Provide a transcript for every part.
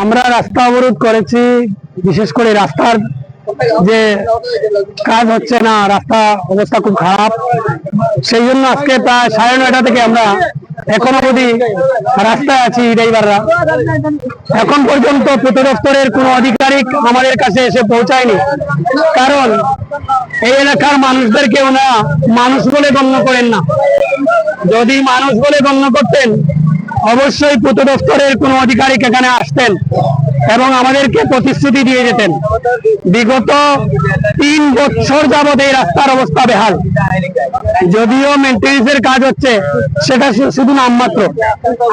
আমরা রাস্তা অবরোধ করেছি, বিশেষ করে রাস্তার যে কাজ হচ্ছে না, রাস্তা অবস্থা খুব খারাপ। সেই জন্য আজকে প্রায় 9:30 থেকে আমরা এখন অবধি রাস্তায় আছি ড্রাইভাররা। এখন পর্যন্ত পূর্ত দপ্তরের কোনো আধিকারিক আমাদের কাছে এসে পৌঁছায়নি, কারণ এই এলাকার মানুষদেরকে ওনারা মানুষ বলে গণ্য করেন না। যদি মানুষ বলে গণ্য করতেন অবশ্যই পূর্ত দপ্তরের কোনো আধিকারিক এখানে আসতেন এবং আমাদেরকে প্রতিশ্রুতি দিয়ে যেতেন। বিগত 3 বছর যাবৎ এই রাস্তার অবস্থা বেহাল। যদিও মেইনটেনেন্সের কাজ হচ্ছে, সেটা শুধু নামমাত্র।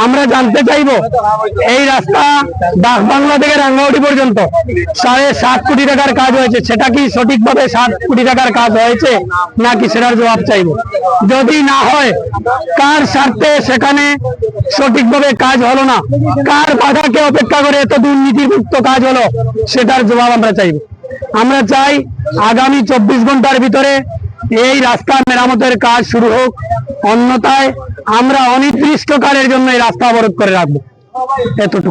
আমরা জানতে চাইব, এই রাস্তা ডাকবাংলা থেকে রাঙ্গামাটি পর্যন্ত 7.5 কোটি টাকার কাজ হয়েছে, সেটা কি সঠিকভাবে 7 কোটি টাকার কাজ হয়েছে নাকি, সেটার জবাব চাইব। যদি না হয়, কার স্বার্থে সেখানে সঠিকভাবে কাজ হলো না, কার বাধাকে অপেক্ষা করে এত দুর্নীতিমুক্ত কাজ হলো, সেটার জবাব আমরা চাইব। আমরা চাই আগামী 24 ঘন্টার ভিতরে এই রাস্তা মেরামতের কাজ শুরু হোক, অন্যথায় আমরা অনির্দিষ্টকালের জন্য এই রাস্তা অবরোধ করে রাখবো। এতটুকু।